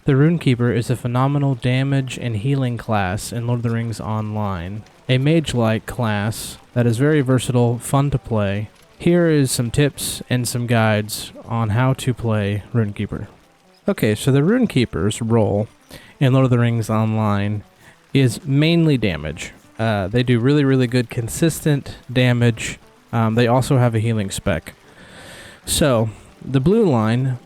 The Rune-Keeper is a phenomenal damage and healing class in Lord of the Rings Online. A mage-like class that is very versatile, fun to play. Here is some tips and some guides on how to play Rune-Keeper. Okay, so the Rune-Keeper's role in Lord of the Rings Online is mainly damage. They do really, really good consistent damage. They also have a healing spec. So, the blue line,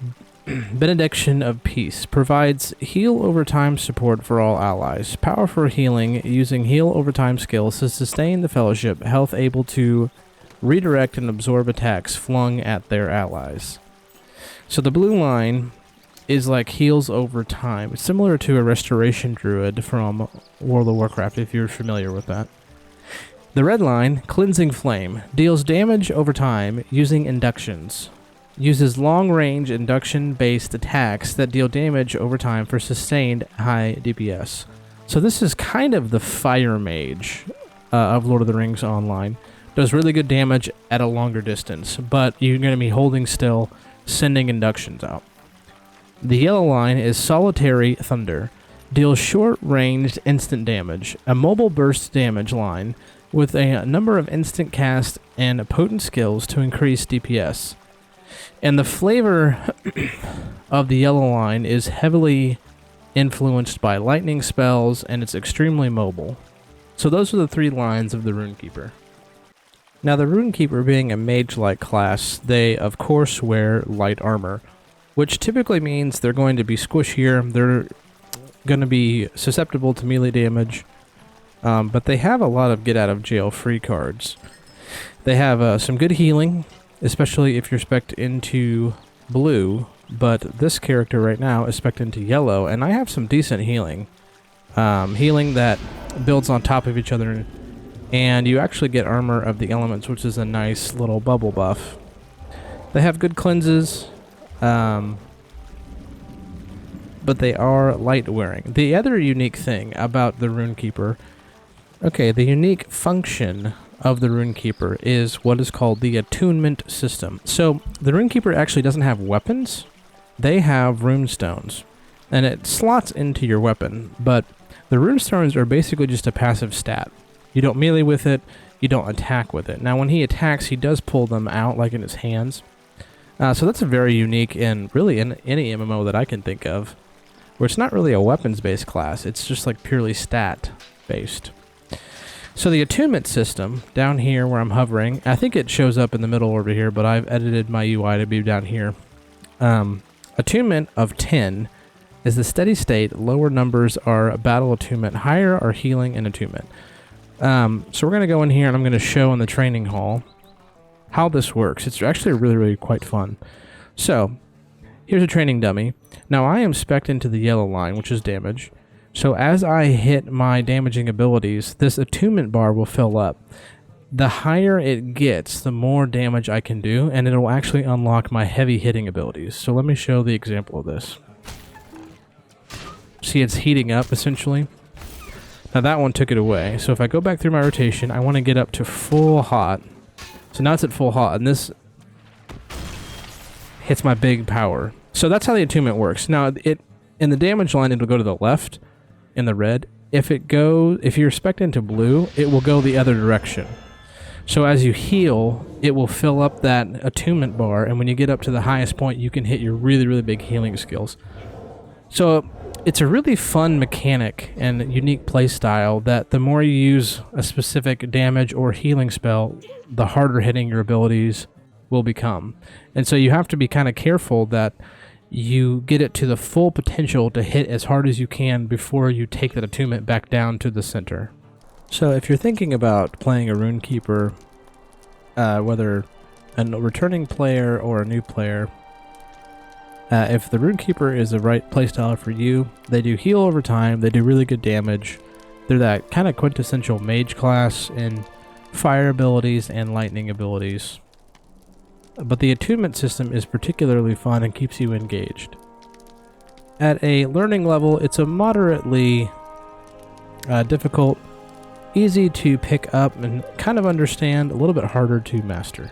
Benediction of Peace, provides heal over time support for all allies. Powerful healing using heal over time skills to sustain the fellowship, health able to redirect and absorb attacks flung at their allies. So the blue line is like heals over time. It's similar to a restoration druid from World of Warcraft, if you're familiar with that. The red line, Cleansing Flame, deals damage over time using inductions. Uses long-range induction-based attacks that deal damage over time for sustained high DPS. So this is kind of the fire mage of Lord of the Rings Online. Does really good damage at a longer distance, but you're going to be holding still, sending inductions out. The yellow line is Solitary Thunder. Deals short-ranged instant damage. A mobile burst damage line with a number of instant cast and potent skills to increase DPS. And the flavor of the yellow line is heavily influenced by lightning spells, and it's extremely mobile. So those are the three lines of the Rune-Keeper. Now the Rune-Keeper being a mage-like class, they of course wear light armor, which typically means they're going to be squishier, they're going to be susceptible to melee damage, but they have a lot of get-out-of-jail-free cards. They have some good healing, especially if you're spec'd into blue, but this character right now is spec'd into yellow, and I have some decent healing. Healing that builds on top of each other, and you actually get Armor of the Elements, which is a nice little bubble buff. They have good cleanses, but they are light wearing. The other unique thing about the Rune-Keeper, the unique function of the Rune-Keeper is what is called the Attunement system. So the Rune-Keeper actually doesn't have weapons. They have runestones, and it slots into your weapon, but the runestones are basically just a passive stat. You don't melee with it, you don't attack with it. Now when he attacks, he does pull them out like in his hands. So that's a very unique and really in any MMO that I can think of, where it's not really a weapons-based class, it's just like purely stat-based. So the Attunement system, down here where I'm hovering, I think it shows up in the middle over here, but I've edited my UI to be down here. Attunement of 10 is the steady state. Lower numbers are battle attunement, higher are healing and attunement. So we're going to go in here and I'm going to show in the training hall how this works. It's actually really, really quite fun. So here's a training dummy. Now I am spec'd into the yellow line, which is damage. So as I hit my damaging abilities, this attunement bar will fill up. The higher it gets, the more damage I can do, and it will actually unlock my heavy hitting abilities. So let me show the example of this. See, it's heating up essentially. Now that one took it away. So if I go back through my rotation, I want to get up to full hot. So now it's at full hot, and this hits my big power. So that's how the attunement works. Now in the damage line, it'll go to the left. In the red, if you're spec'd into blue, it will go the other direction. So as you heal, it will fill up that attunement bar, and when you get up to the highest point, you can hit your really, really big healing skills. So it's a really fun mechanic and unique playstyle that the more you use a specific damage or healing spell, the harder hitting your abilities will become. And so you have to be kind of careful that you get it to the full potential to hit as hard as you can before you take that attunement back down to the center. So if you're thinking about playing a Rune-Keeper, whether a returning player or a new player, if the Rune-Keeper is the right playstyle for you, they do heal over time, they do really good damage, they're that kind of quintessential mage class in fire abilities and lightning abilities. But the attunement system is particularly fun and keeps you engaged. At a learning level, it's a moderately difficult, easy to pick up and kind of understand, a little bit harder to master.